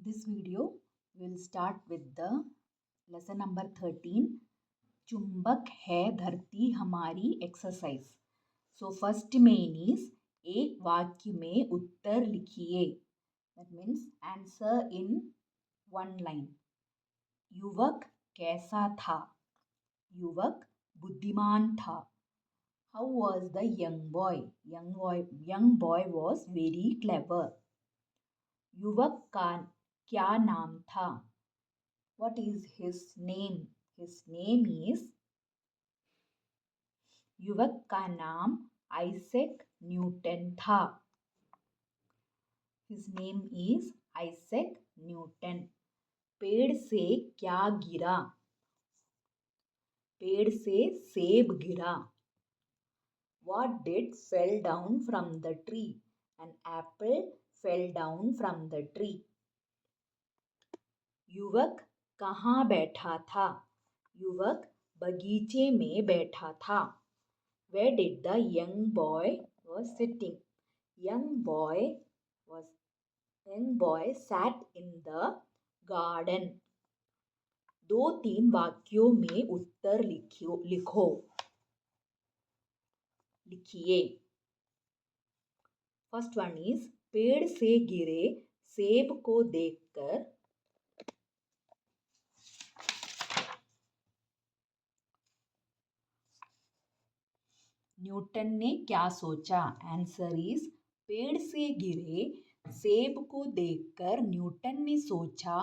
This video will start with the lesson number 13, चुंबक है धरती हमारी exercise. So first main is एक वाक्य में उत्तर लिखिए. That means answer in one line. युवक कैसा था? युवक बुद्धिमान था. How was the young boy? Young boy was very clever. युवक का क्या नाम था? What is his name? His name is युवक का नाम आइजैक न्यूटन था. His name is Isaac Newton. पेड़ से क्या गिरा? पेड़ से सेब गिरा. What did fell down from the tree? An apple fell down from the tree. युवक कहाँ बैठा था? युवक बगीचे में बैठा था. Where did the young boy was sitting? Young boy sat in the garden. 2-3 वाक्यों में उत्तर लिखिए. First one is पेड़ से गिरे सेब को देखकर न्यूटन ने क्या सोचा? आंसर इज पेड़ से गिरे सेब को देखकर न्यूटन ने सोचा,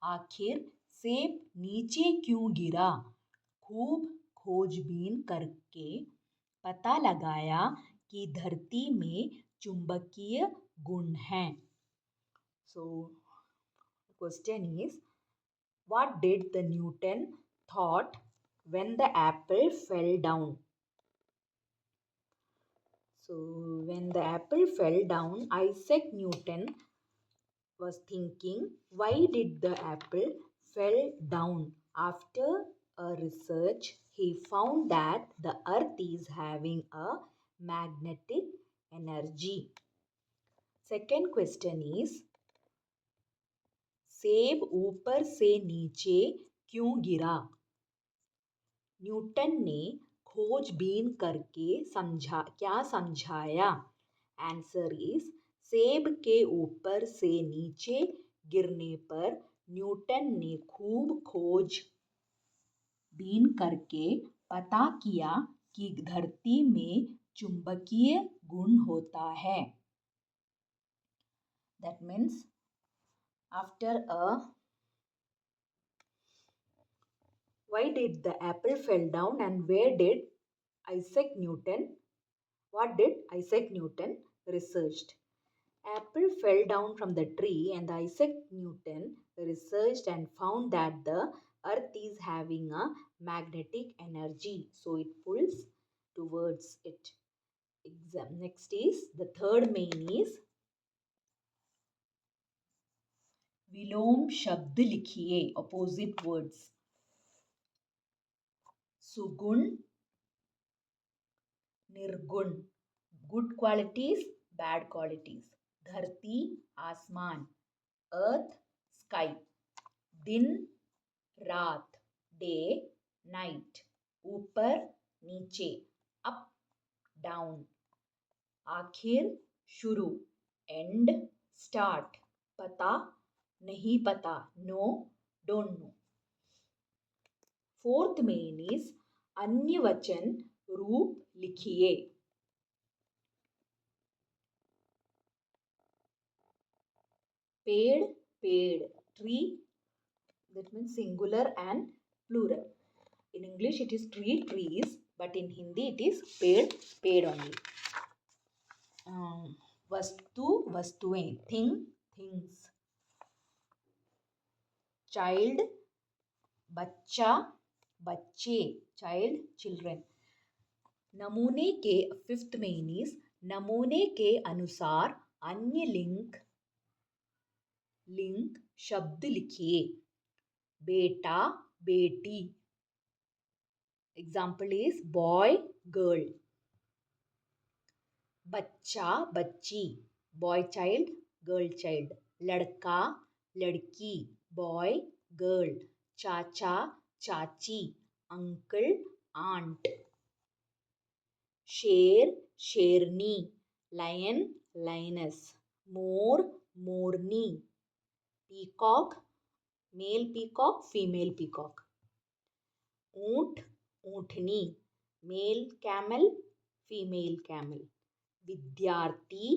आखिर सेब नीचे क्यों गिरा? खूब खोजबीन करके पता लगाया कि धरती में चुंबकीय गुण हैं. So question is what did the Newton thought when the Apple fell down? So when the apple fell down, Isaac Newton was thinking, why did the apple fell down? After a research, he found that the earth is having a magnetic energy. Second question is, सेब ऊपर से नीचे क्यों गिरा? Newton ने खोजबीन करके क्या समझाया? आंसर इज सेब के ऊपर से नीचे गिरने पर न्यूटन ने खूब खोजबीन करके पता किया कि धरती में चुंबकीय गुण होता है. That means why did the apple fell down and what did Isaac Newton researched? Apple fell down from the tree and Isaac Newton researched and found that the earth is having a magnetic energy, so it pulls towards it. Next is the third main is विलोम शब्द लिखिए. Opposite words. सुगुण, निर्गुण. Good qualities, bad qualities. धरती, आसमान. Earth, sky. दिन, रात. Day, night. ऊपर, नीचे. Up, down. आखिर, शुरू. End, start. पता, नहीं पता. No, don't know. Fourth main is अन्यवचन रूप लिखिए. पेड़, पेड़. Tree, that means singular and plural. In English it is tree, trees, but in Hindi it is पेड़, पेड़ only. वस्तु, वस्तुएं. Thing, things. Child, बच्चा, बच्चे. Child, children. नमूने के फिफ्थ मेन इज नमूने के अनुसार अन्य लिंग शब्द लिखिए. बेटा, बेटी. Example is boy, girl. बच्चा, बच्ची. Boy child, girl child. लड़का, लड़की boy, girl, चाचा चाची, uncle, aunt, शेर शेरनी, lion lioness, मोर मोरनी, peacock male peacock, female peacock, ऊंट ऊंटनी, मेल कैमल, फीमेल कैमल, विद्यार्थी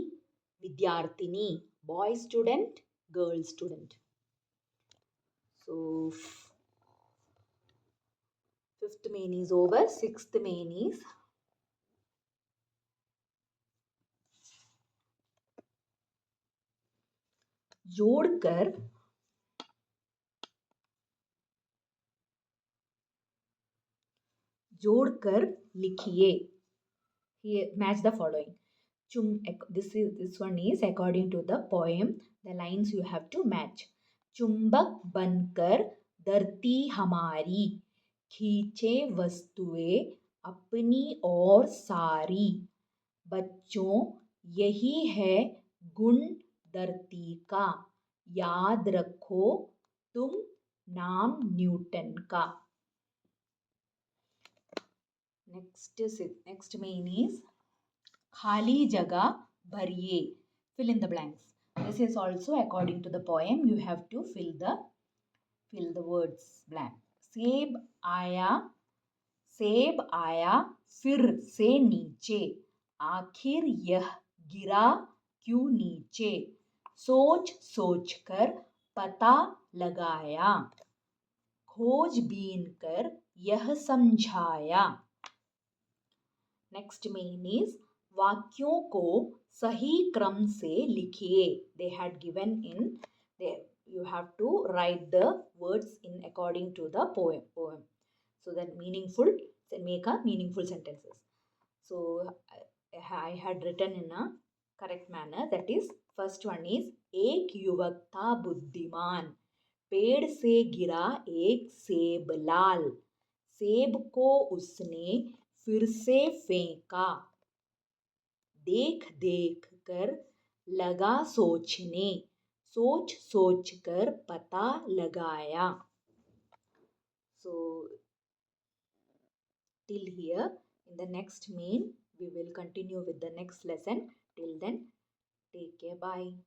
विद्यार्थिनी, boy student, girl student. So fifth main is over. Sixth main is जोड़कर जोड़कर लिखिए. Here match the following. This one is according to the poem. The lines you have to match. चुंबक बनकर धरती हमारी, खींचे वस्तुएं अपनी ओर सारी. बच्चों यही है गुण धरती का, याद रखो तुम नाम न्यूटन का. Next main is खाली जगह भरिए. Fill in the blanks. This is also according to the poem. You have to fill the words blank. सेब आया फिर से नीचे, आखिर यह गिरा क्यों नीचे. सोच सोच कर पता लगाया, खोजबीन कर यह समझाया. नेक्स्ट मेन इज वाक्यों को सही क्रम से लिखिए. They had given in there. You have to write the words in according to the poem. So that make a meaningful sentences. So I had written in a correct manner. That is, first one is एक युवक था बुद्धिमान, पेड़ से गिरा एक सेब लाल, सेब को उसने फिर से फेंका, देख देख कर लगा सोचने, सोच सोच कर पता लगाया. So till here. In the next main we will continue with the next lesson. Till then, take care. Bye.